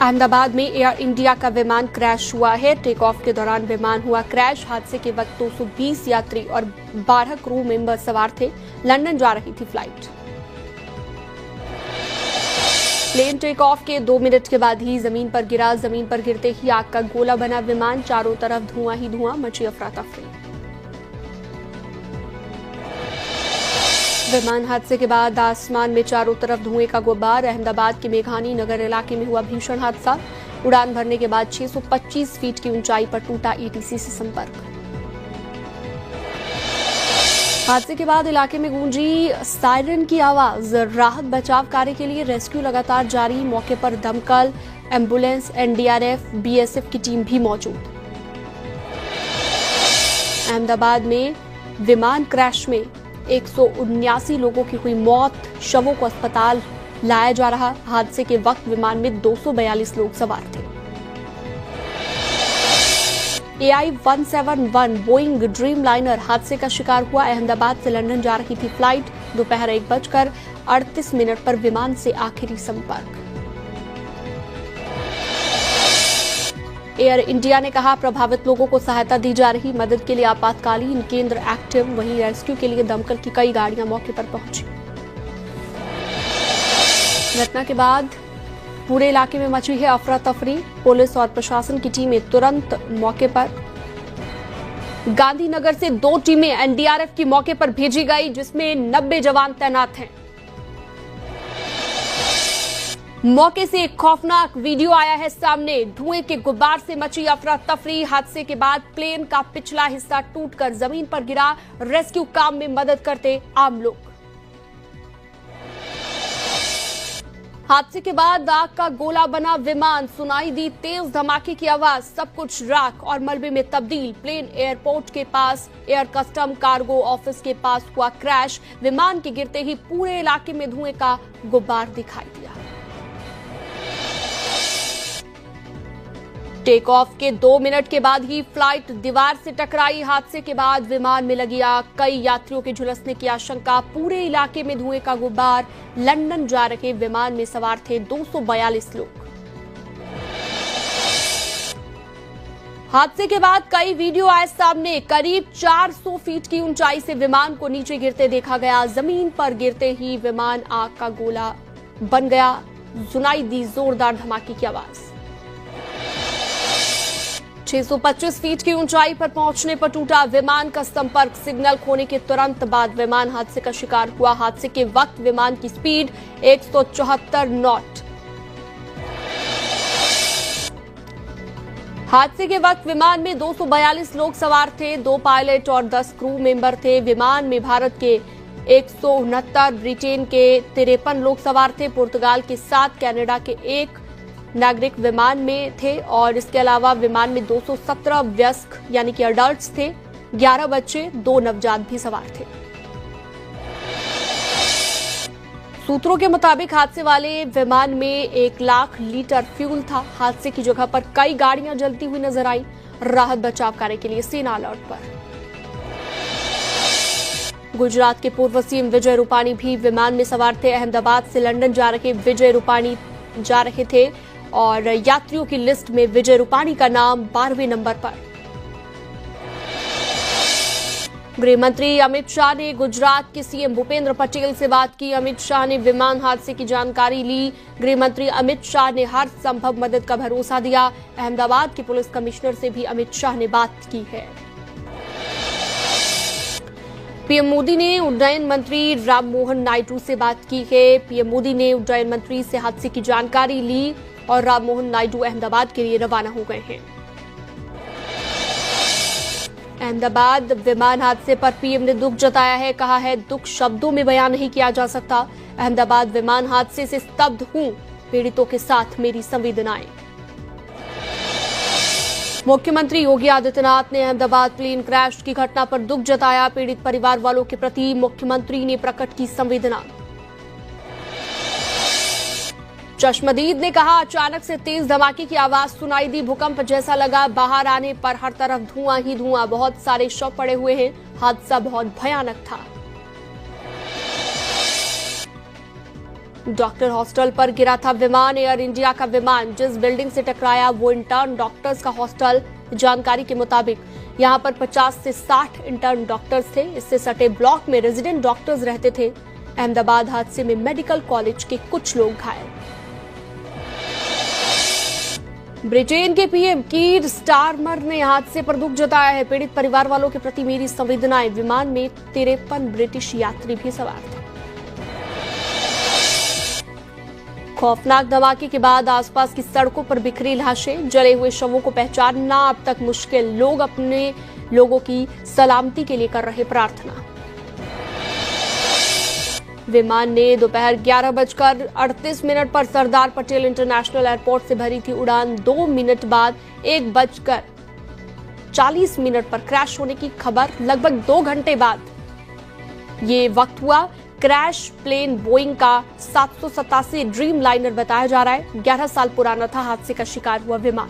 अहमदाबाद में air India का विमान क्रैश हुआ है। टेक ऑफ के दौरान विमान हुआ क्रैश। हादसे के वक्त 220 यात्री और 12 क्रू मेंबर सवार थे। लंदन जा रही थी फ्लाइट। प्लेन टेक ऑफ के 2 मिनट के बाद ही जमीन पर गिरा। जमीन पर गिरते ही आग का गोला बना विमान। चारों तरफ धुआं ही धुआं, मची अफरा तफरी। विमान हादसे के बाद आसमान में चारों तरफ धुएं का गुब्बार। अहमदाबाद के मेघानी नगर इलाके में हुआ भीषण हादसा। उड़ान भरने के बाद 625 फीट की ऊंचाई पर टूटा ईटीसी से संपर्क। हादसे के बाद इलाके में गूंजी सायरन की आवाज। राहत बचाव कार्य के लिए रेस्क्यू लगातार जारी। मौके पर दमकल, एम्बुलेंस, एनडीआरएफ, बीएसएफ की टीम भी मौजूद। अहमदाबाद में विमान क्रैश में 179 लोगों की हुई मौत। शवों को अस्पताल लाया जा रहा। हादसे के वक्त विमान में 242 लोग सवार थे। AI-171 बोइंग ड्रीम लाइनर हादसे का शिकार हुआ। अहमदाबाद से लंदन जा रही थी फ्लाइट। दोपहर 1:38 पर विमान से आखिरी संपर्क। एयर इंडिया ने कहा प्रभावित लोगों को सहायता दी जा रही। मदद के लिए आपातकालीन केंद्र एक्टिव। वहीं रेस्क्यू के लिए दमकल की कई गाड़ियां मौके पर पहुंची। घटना के बाद पूरे इलाके में मची है अफरा तफरी। पुलिस और प्रशासन की टीमें तुरंत मौके पर। गांधीनगर से 2 टीमें एनडीआरएफ की मौके पर भेजी गई, जिसमें 90 जवान तैनात हैं। मौके से एक खौफनाक वीडियो आया है सामने। धुएं के गुब्बार से मची अफरा तफरी। हादसे के बाद प्लेन का पिछला हिस्सा टूटकर जमीन पर गिरा। रेस्क्यू काम में मदद करते आम लोग। हादसे के बाद आग का गोला बना विमान। सुनाई दी तेज धमाके की आवाज। सब कुछ राख और मलबे में तब्दील। प्लेन एयरपोर्ट के पास एयर कस्टम कार्गो ऑफिस के पास हुआ क्रैश। विमान के गिरते ही पूरे इलाके में धुएं का गुब्बार दिखाई दिया। टेक ऑफ के 2 मिनट के बाद ही फ्लाइट दीवार से टकराई। हादसे के बाद विमान में लगी आग। कई यात्रियों के झुलसने की आशंका। पूरे इलाके में धुएं का गुब्बार। लंदन जा रहे विमान में सवार थे 242 लोग। हादसे के बाद कई वीडियो आए सामने। करीब 400 फीट की ऊंचाई से विमान को नीचे गिरते देखा गया। जमीन पर गिरते ही विमान आग का गोला बन गया। सुनाई दी जोरदार धमाके की आवाज। 625 फीट की ऊंचाई पर पहुंचने पर टूटा विमान का संपर्क। सिग्नल खोने के तुरंत बाद विमान हादसे का शिकार हुआ। हादसे के वक्त विमान की स्पीड 174 नॉट। हादसे के वक्त विमान में 242 लोग सवार थे। 2 पायलट और 10 क्रू मेंबर थे। विमान में भारत के 169, ब्रिटेन के 53 लोग सवार थे। पुर्तगाल के 7, कनाडा के 1 नागरिक विमान में थे और इसके अलावा विमान में 217 वयस्क यानी कि अडल्ट्स थे। 11 बच्चे, 2 नवजात भी सवार थे। सूत्रों के मुताबिक हादसे वाले विमान में 1 लाख लीटर फ्यूल था। हादसे की जगह पर कई गाड़ियां जलती हुई नजर आई। राहत बचाव कार्य के लिए सेना अलर्ट पर। गुजरात के पूर्व सीएम विजय रूपाणी भी विमान में सवार थे। अहमदाबाद से लंदन जा रहे विजय रूपाणी जा रहे थे और यात्रियों की लिस्ट में विजय रूपाणी का नाम 12वें नंबर पर। गृह मंत्री अमित शाह ने गुजरात के सीएम भूपेंद्र पटेल से बात की। अमित शाह ने विमान हादसे की जानकारी ली। गृह मंत्री अमित शाह ने हर संभव मदद का भरोसा दिया। अहमदाबाद के पुलिस कमिश्नर से भी अमित शाह ने बात की है। पीएम मोदी ने उड्डयन मंत्री राममोहन नायडू से बात की है। पीएम मोदी ने उड्डयन मंत्री से हादसे की जानकारी ली और राममोहन नायडू अहमदाबाद के लिए रवाना हो गए हैं। अहमदाबाद विमान हादसे पर पीएम ने दुख जताया है। कहा है दुख शब्दों में बयान नहीं किया जा सकता। अहमदाबाद विमान हादसे से स्तब्ध हूं। पीड़ितों के साथ मेरी संवेदनाएं। मुख्यमंत्री योगी आदित्यनाथ ने अहमदाबाद प्लेन क्रैश की घटना पर दुख जताया। पीड़ित परिवार वालों के प्रति मुख्यमंत्री ने प्रकट की संवेदना। चश्मदीद ने कहा अचानक से तेज धमाके की आवाज सुनाई दी। भूकंप जैसा लगा। बाहर आने पर हर तरफ धुआं ही धुआं। बहुत सारे शव पड़े हुए हैं। हादसा बहुत भयानक था। डॉक्टर हॉस्टल पर गिरा था विमान। एयर इंडिया का विमान जिस बिल्डिंग से टकराया वो इंटर्न डॉक्टर्स का हॉस्टल। जानकारी के मुताबिक यहां पर 50 से 60 इंटर्न डॉक्टर्स थे। इससे सटे ब्लॉक में रेजिडेंट डॉक्टर्स रहते थे। अहमदाबाद हादसे में मेडिकल कॉलेज के कुछ लोग घायल। ब्रिटेन के पीएम कीर स्टारमर ने हादसे पर दुख जताया है। पीड़ित परिवार वालों के प्रति मेरी संवेदनाएं। विमान में 53 ब्रिटिश यात्री भी सवार थे। खौफनाक धमाके के बाद आसपास की सड़कों पर बिखरी लाशें, जले हुए शवों को पहचानना अब तक मुश्किल। लोग अपने लोगों की सलामती के लिए कर रहे प्रार्थना। विमान ने दोपहर 11:38 पर सरदार पटेल इंटरनेशनल एयरपोर्ट से भरी थी उड़ान। 2 मिनट बाद 1:40 पर क्रैश होने की खबर। लगभग 2 घंटे बाद ये वक्त हुआ। क्रैश प्लेन बोइंग का 787 ड्रीम लाइनर बताया जा रहा है। 11 साल पुराना था हादसे का शिकार हुआ विमान।